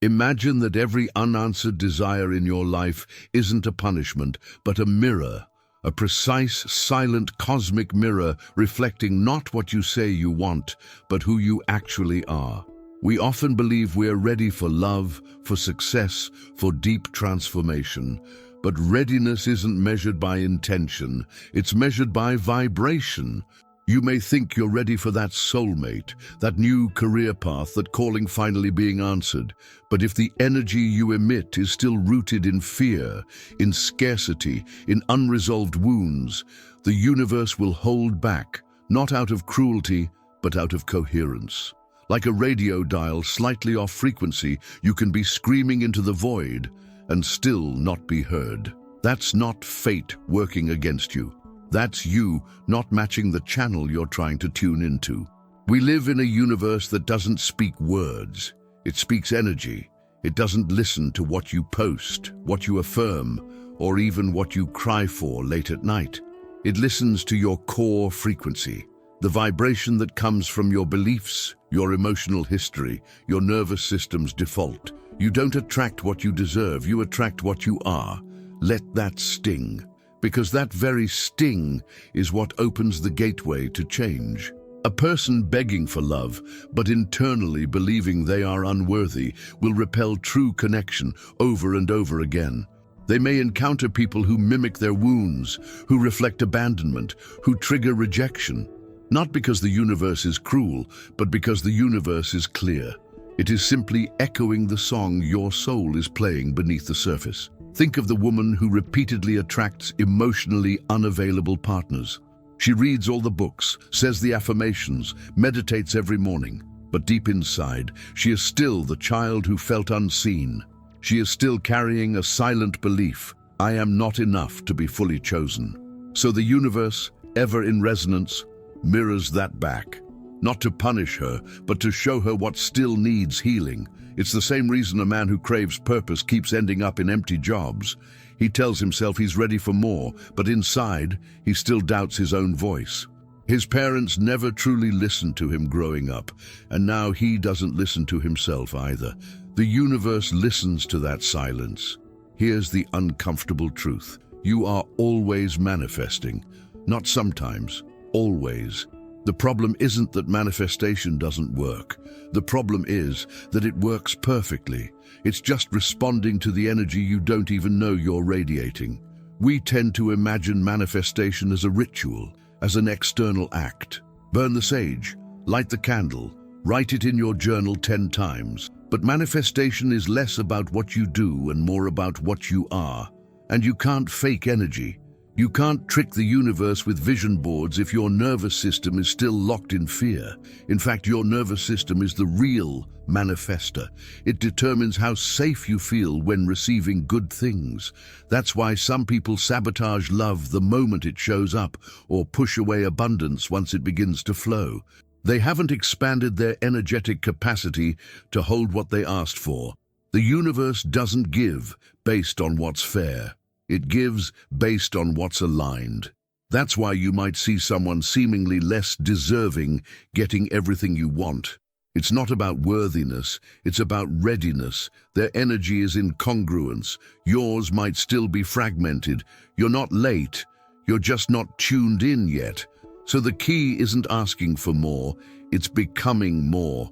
Imagine that every unanswered desire in your life isn't a punishment, but a mirror, a precise, silent, cosmic mirror reflecting not what you say you want, but who you actually are. We often believe we're ready for love, for success, for deep transformation. But readiness isn't measured by intention, it's measured by vibration. You may think you're ready for that soulmate, that new career path, that calling finally being answered. But if the energy you emit is still rooted in fear, in scarcity, in unresolved wounds, the universe will hold back, not out of cruelty, but out of coherence. Like a radio dial slightly off frequency, you can be screaming into the void and still not be heard. That's not fate working against you. That's you not matching the channel you're trying to tune into. We live in a universe that doesn't speak words. It speaks energy. It doesn't listen to what you post, what you affirm, or even what you cry for late at night. It listens to your core frequency, the vibration that comes from your beliefs, your emotional history, your nervous system's default. You don't attract what you deserve, you attract what you are. Let that sting. Because that very sting is what opens the gateway to change. A person begging for love, but internally believing they are unworthy, will repel true connection over and over again. They may encounter people who mimic their wounds, who reflect abandonment, who trigger rejection. Not because the universe is cruel, but because the universe is clear. It is simply echoing the song your soul is playing beneath the surface. Think of the woman who repeatedly attracts emotionally unavailable partners. She reads all the books, says the affirmations, meditates every morning. But deep inside, she is still the child who felt unseen. She is still carrying a silent belief, I am not enough to be fully chosen. So the universe, ever in resonance, mirrors that back. Not to punish her, but to show her what still needs healing. It's the same reason a man who craves purpose keeps ending up in empty jobs. He tells himself he's ready for more, but inside, he still doubts his own voice. His parents never truly listened to him growing up, and now he doesn't listen to himself either. The universe listens to that silence. Here's the uncomfortable truth. You are always manifesting. Not sometimes, always. The problem isn't that manifestation doesn't work. The problem is that it works perfectly. It's just responding to the energy you don't even know you're radiating. We tend to imagine manifestation as a ritual, as an external act. Burn the sage, light the candle, write it in your journal 10 times. But manifestation is less about what you do and more about what you are. And you can't fake energy. You can't trick the universe with vision boards if your nervous system is still locked in fear. In fact, your nervous system is the real manifester. It determines how safe you feel when receiving good things. That's why some people sabotage love the moment it shows up, or push away abundance once it begins to flow. They haven't expanded their energetic capacity to hold what they asked for. The universe doesn't give based on what's fair. It gives based on what's aligned. That's why you might see someone seemingly less deserving getting everything you want. It's not about worthiness, it's about readiness. Their energy is in congruence. Yours might still be fragmented. You're not late, you're just not tuned in yet. So the key isn't asking for more, it's becoming more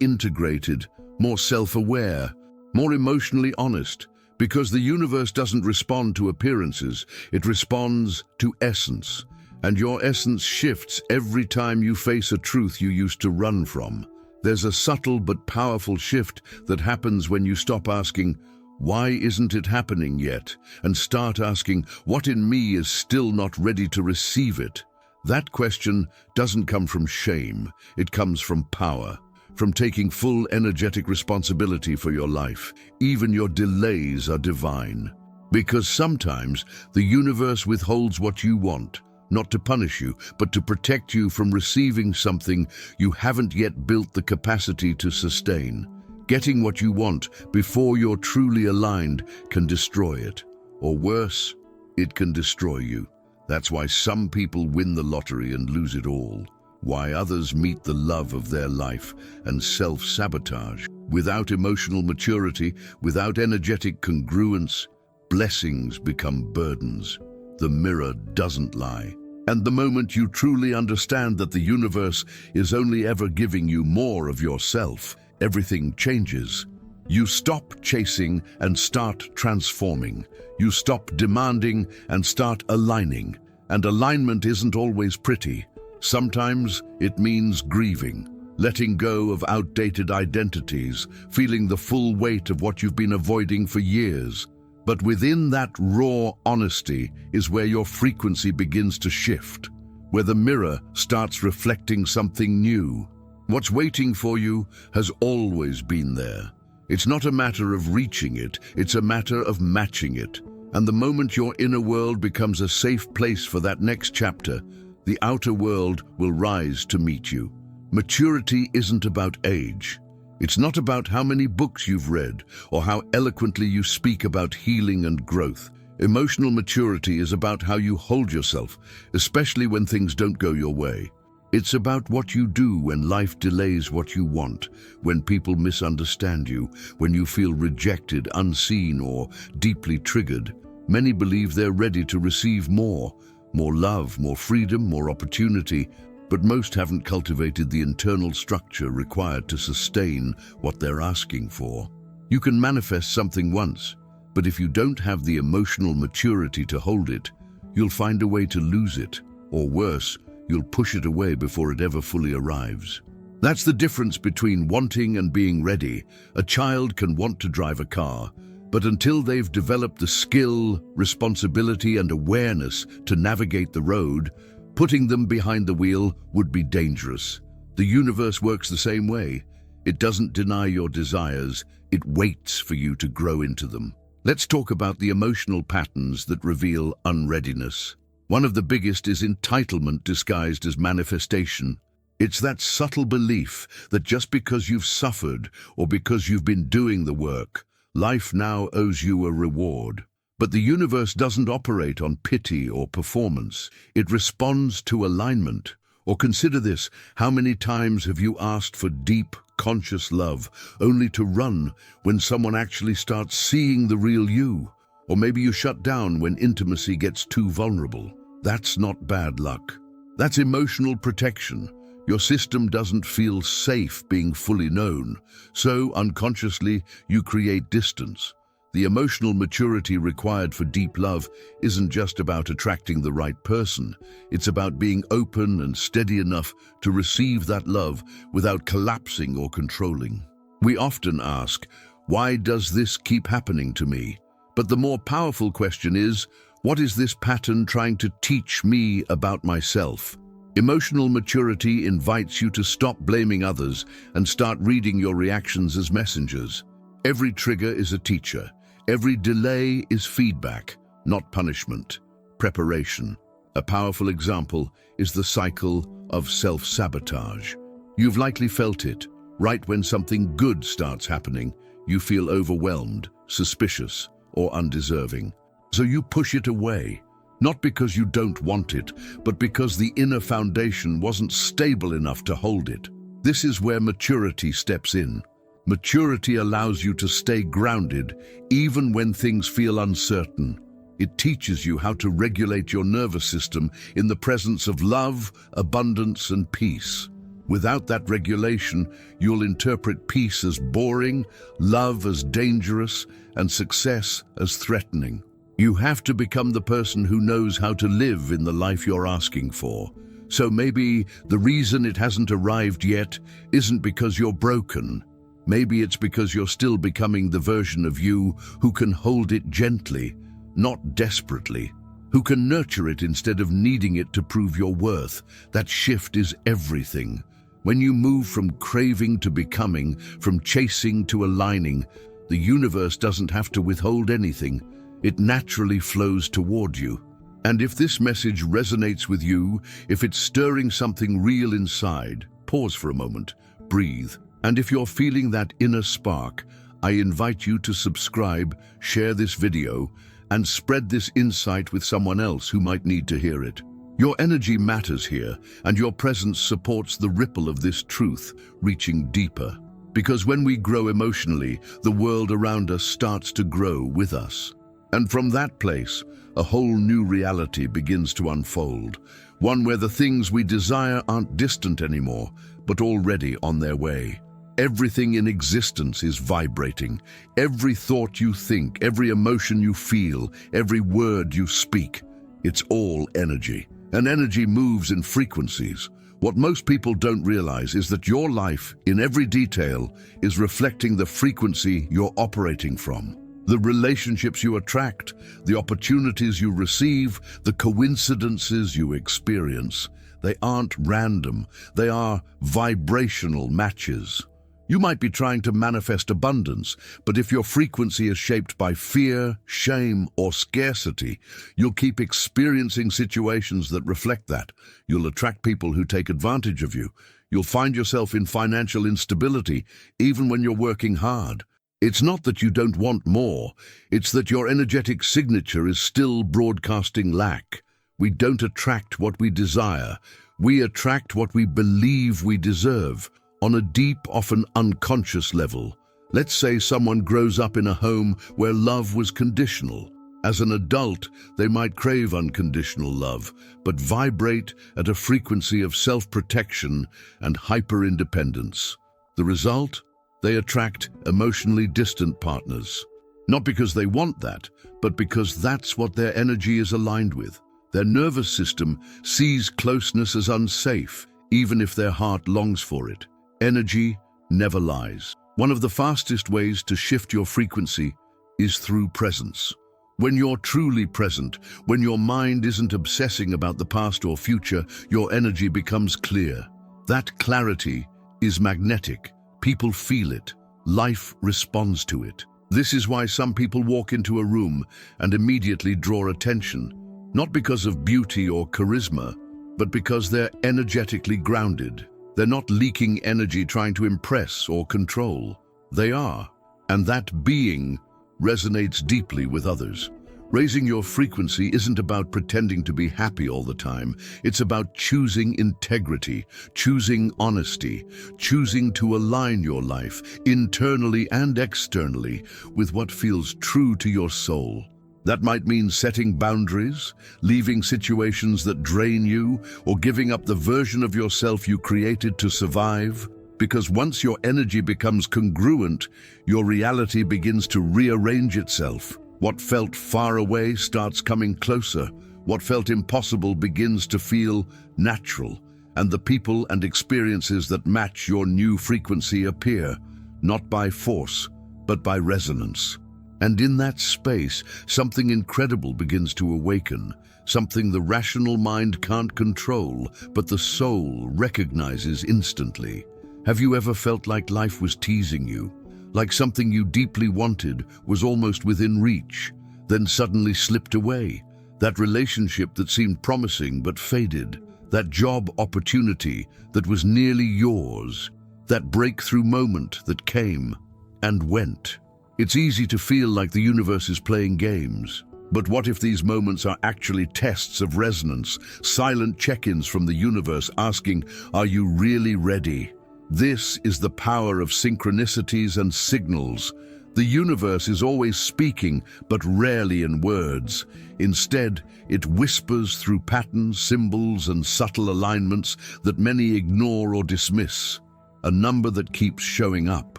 integrated, more self-aware, more emotionally honest. Because the universe doesn't respond to appearances, it responds to essence. And your essence shifts every time you face a truth you used to run from. There's a subtle but powerful shift that happens when you stop asking, why isn't it happening yet? And start asking, what in me is still not ready to receive it? That question doesn't come from shame, it comes from power. From taking full energetic responsibility for your life. Even your delays are divine. Because sometimes the universe withholds what you want, not to punish you, but to protect you from receiving something you haven't yet built the capacity to sustain. Getting what you want before you're truly aligned can destroy it. Or worse, it can destroy you. That's why some people win the lottery and lose it all. Why others meet the love of their life and self-sabotage. Without emotional maturity, without energetic congruence, blessings become burdens. The mirror doesn't lie. And the moment you truly understand that the universe is only ever giving you more of yourself, everything changes. You stop chasing and start transforming. You stop demanding and start aligning. And alignment isn't always pretty. Sometimes it means grieving, letting go of outdated identities, feeling the full weight of what you've been avoiding for years. But within that raw honesty is where your frequency begins to shift, where the mirror starts reflecting something new. What's waiting for you has always been there. It's not a matter of reaching it, it's a matter of matching it. And the moment your inner world becomes a safe place for that next chapter, the outer world will rise to meet you. Maturity isn't about age. It's not about how many books you've read or how eloquently you speak about healing and growth. Emotional maturity is about how you hold yourself, especially when things don't go your way. It's about what you do when life delays what you want, when people misunderstand you, when you feel rejected, unseen, or deeply triggered. Many believe they're ready to receive more love, more freedom, more opportunity, but most haven't cultivated the internal structure required to sustain what they're asking for. You can manifest something once, but if you don't have the emotional maturity to hold it, you'll find a way to lose it, or worse, you'll push it away before it ever fully arrives. That's the difference between wanting and being ready. A child can want to drive a car, but until they've developed the skill, responsibility, and awareness to navigate the road, putting them behind the wheel would be dangerous. The universe works the same way. It doesn't deny your desires, it waits for you to grow into them. Let's talk about the emotional patterns that reveal unreadiness. One of the biggest is entitlement disguised as manifestation. It's that subtle belief that just because you've suffered or because you've been doing the work, life now owes you a reward. But the universe doesn't operate on pity or performance. It responds to alignment. Or consider this, how many times have you asked for deep, conscious love, only to run when someone actually starts seeing the real you? Or maybe you shut down when intimacy gets too vulnerable. That's not bad luck. That's emotional protection. Your system doesn't feel safe being fully known, so unconsciously you create distance. The emotional maturity required for deep love isn't just about attracting the right person. It's about being open and steady enough to receive that love without collapsing or controlling. We often ask, why does this keep happening to me? But the more powerful question is, what is this pattern trying to teach me about myself? Emotional maturity invites you to stop blaming others and start reading your reactions as messengers. Every trigger is a teacher. Every delay is feedback, not punishment. Preparation. A powerful example is the cycle of self-sabotage. You've likely felt it. Right when something good starts happening, you feel overwhelmed, suspicious, or undeserving. So you push it away. Not because you don't want it, but because the inner foundation wasn't stable enough to hold it. This is where maturity steps in. Maturity allows you to stay grounded even when things feel uncertain. It teaches you how to regulate your nervous system in the presence of love, abundance, and peace. Without that regulation, you'll interpret peace as boring, love as dangerous, and success as threatening. You have to become the person who knows how to live in the life you're asking for. So maybe the reason it hasn't arrived yet isn't because you're broken. Maybe it's because you're still becoming the version of you who can hold it gently, not desperately, who can nurture it instead of needing it to prove your worth. That shift is everything. When you move from craving to becoming, from chasing to aligning, the universe doesn't have to withhold anything. It naturally flows toward you. And if this message resonates with you, if it's stirring something real inside, pause for a moment, breathe. And if you're feeling that inner spark, I invite you to subscribe, share this video, and spread this insight with someone else who might need to hear it. Your energy matters here, and your presence supports the ripple of this truth, reaching deeper. Because when we grow emotionally, the world around us starts to grow with us. And from that place, a whole new reality begins to unfold. One where the things we desire aren't distant anymore, but already on their way. Everything in existence is vibrating. Every thought you think, every emotion you feel, every word you speak, it's all energy. And energy moves in frequencies. What most people don't realize is that your life, in every detail, is reflecting the frequency you're operating from. The relationships you attract, the opportunities you receive, the coincidences you experience, they aren't random. They are vibrational matches. You might be trying to manifest abundance, but if your frequency is shaped by fear, shame, or scarcity, you'll keep experiencing situations that reflect that. You'll attract people who take advantage of you. You'll find yourself in financial instability, even when you're working hard. It's not that you don't want more, it's that your energetic signature is still broadcasting lack. We don't attract what we desire, we attract what we believe we deserve. On a deep, often unconscious level. Let's say someone grows up in a home where love was conditional. As an adult, they might crave unconditional love, but vibrate at a frequency of self-protection and hyper-independence. The result? They attract emotionally distant partners. Not because they want that, but because that's what their energy is aligned with. Their nervous system sees closeness as unsafe, even if their heart longs for it. Energy never lies. One of the fastest ways to shift your frequency is through presence. When you're truly present, when your mind isn't obsessing about the past or future, your energy becomes clear. That clarity is magnetic. People feel it. Life responds to it. This is why some people walk into a room and immediately draw attention, not because of beauty or charisma, but because they're energetically grounded. They're not leaking energy trying to impress or control. They are, and that being resonates deeply with others. Raising your frequency isn't about pretending to be happy all the time. It's about choosing integrity, choosing honesty, choosing to align your life, internally and externally, with what feels true to your soul. That might mean setting boundaries, leaving situations that drain you, or giving up the version of yourself you created to survive. Because once your energy becomes congruent, your reality begins to rearrange itself. What felt far away starts coming closer. What felt impossible begins to feel natural. And the people and experiences that match your new frequency appear, not by force, but by resonance. And in that space, something incredible begins to awaken, something the rational mind can't control, but the soul recognizes instantly. Have you ever felt like life was teasing you? Like something you deeply wanted was almost within reach, then suddenly slipped away? That relationship that seemed promising but faded? That job opportunity that was nearly yours? That breakthrough moment that came and went? It's easy to feel like the universe is playing games. But what if these moments are actually tests of resonance, silent check-ins from the universe asking, are you really ready? This is the power of synchronicities and signals. The universe is always speaking, but rarely in words. Instead, it whispers through patterns, symbols, and subtle alignments that many ignore or dismiss. A number that keeps showing up.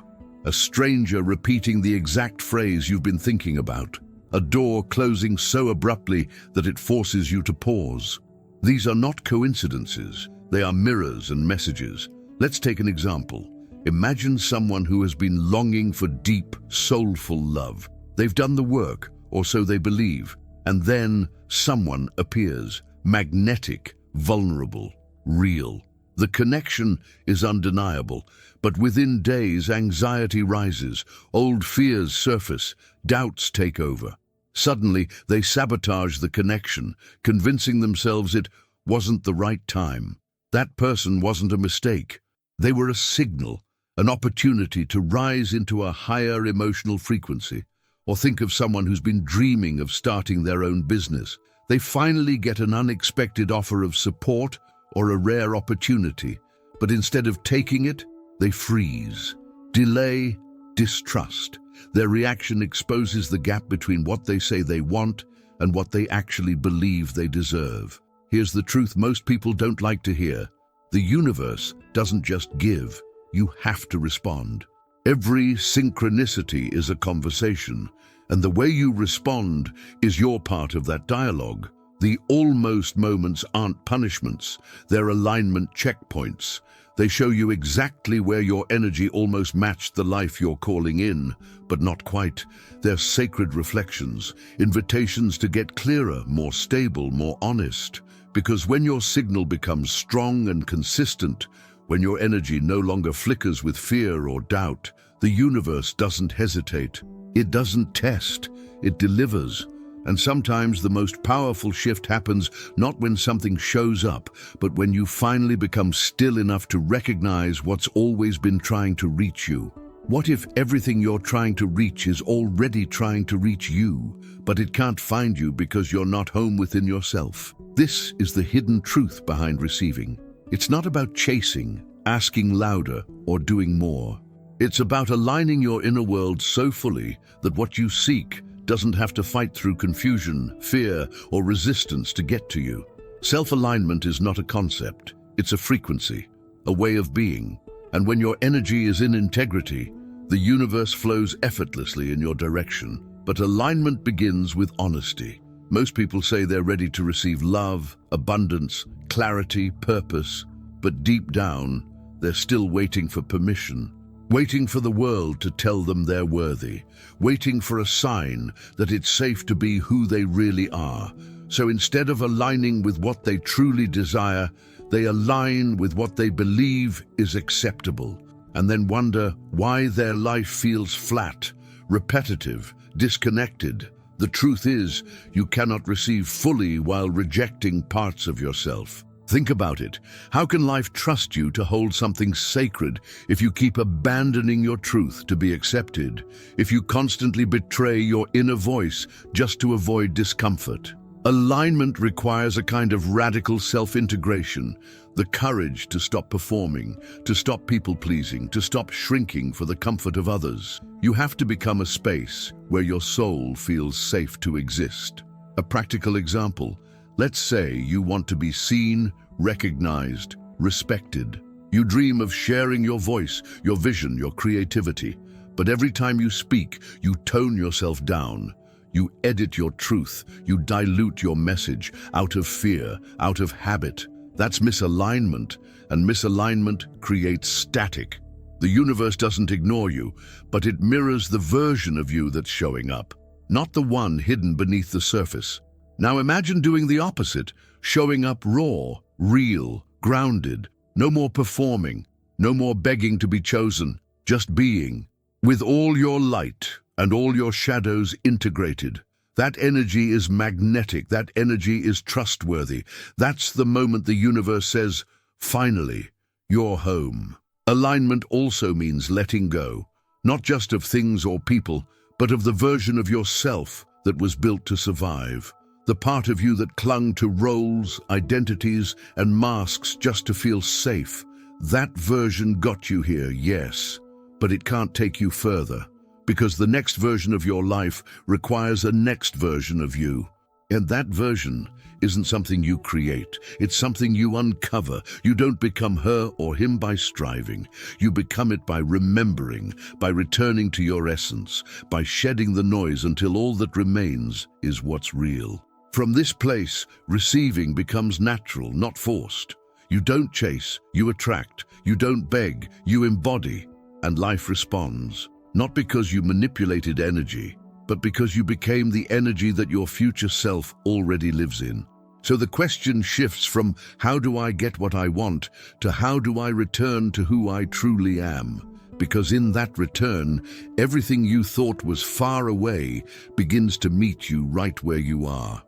A stranger repeating the exact phrase you've been thinking about. A door closing so abruptly that it forces you to pause. These are not coincidences. They are mirrors and messages. Let's take an example. Imagine someone who has been longing for deep, soulful love. They've done the work, or so they believe, and then someone appears, magnetic, vulnerable, real. The connection is undeniable, but within days anxiety rises, old fears surface, doubts take over. Suddenly they sabotage the connection, convincing themselves it wasn't the right time. That person wasn't a mistake. They were a signal, an opportunity to rise into a higher emotional frequency. Or think of someone who's been dreaming of starting their own business. They finally get an unexpected offer of support or a rare opportunity, but instead of taking it, they freeze. Delay, distrust. Their reaction exposes the gap between what they say they want and what they actually believe they deserve. Here's the truth most people don't like to hear. The universe doesn't just give, you have to respond. Every synchronicity is a conversation, and the way you respond is your part of that dialogue. The almost moments aren't punishments, they're alignment checkpoints. They show you exactly where your energy almost matched the life you're calling in, but not quite. They're sacred reflections, invitations to get clearer, more stable, more honest. Because when your signal becomes strong and consistent, when your energy no longer flickers with fear or doubt, the universe doesn't hesitate. It doesn't test, it delivers. And sometimes the most powerful shift happens not when something shows up, but when you finally become still enough to recognize what's always been trying to reach you. What if everything you're trying to reach is already trying to reach you, but it can't find you because you're not home within yourself? This is the hidden truth behind receiving. It's not about chasing, asking louder, or doing more. It's about aligning your inner world so fully that what you seek doesn't have to fight through confusion, fear, or resistance to get to you. Self-alignment is not a concept, it's a frequency, a way of being. And when your energy is in integrity, the universe flows effortlessly in your direction. But alignment begins with honesty. Most people say they're ready to receive love, abundance, clarity, purpose, but deep down, they're still waiting for permission. Waiting for the world to tell them they're worthy, waiting for a sign that it's safe to be who they really are. So instead of aligning with what they truly desire, they align with what they believe is acceptable, and then wonder why their life feels flat, repetitive, disconnected. The truth is, you cannot receive fully while rejecting parts of yourself. Think about it. How can life trust you to hold something sacred if you keep abandoning your truth to be accepted? If you constantly betray your inner voice just to avoid discomfort? Alignment requires a kind of radical self-integration, the courage to stop performing, to stop people-pleasing, to stop shrinking for the comfort of others. You have to become a space where your soul feels safe to exist. A practical example. Let's say you want to be seen, recognized, respected. You dream of sharing your voice, your vision, your creativity. But every time you speak, you tone yourself down. You edit your truth. You dilute your message out of fear, out of habit. That's misalignment, and misalignment creates static. The universe doesn't ignore you, but it mirrors the version of you that's showing up, not the one hidden beneath the surface. Now imagine doing the opposite, showing up raw, real, grounded. No more performing, no more begging to be chosen, just being. With all your light and all your shadows integrated. That energy is magnetic, that energy is trustworthy. That's the moment the universe says, finally, you're home. Alignment also means letting go, not just of things or people, but of the version of yourself that was built to survive. The part of you that clung to roles, identities, and masks just to feel safe. That version got you here, yes, but it can't take you further, because the next version of your life requires a next version of you. And that version isn't something you create, it's something you uncover. You don't become her or him by striving. You become it by remembering, by returning to your essence, by shedding the noise until all that remains is what's real. From this place, receiving becomes natural, not forced. You don't chase, you attract. You don't beg, you embody. And life responds, not because you manipulated energy, but because you became the energy that your future self already lives in. So the question shifts from how do I get what I want to how do I return to who I truly am? Because in that return, everything you thought was far away begins to meet you right where you are.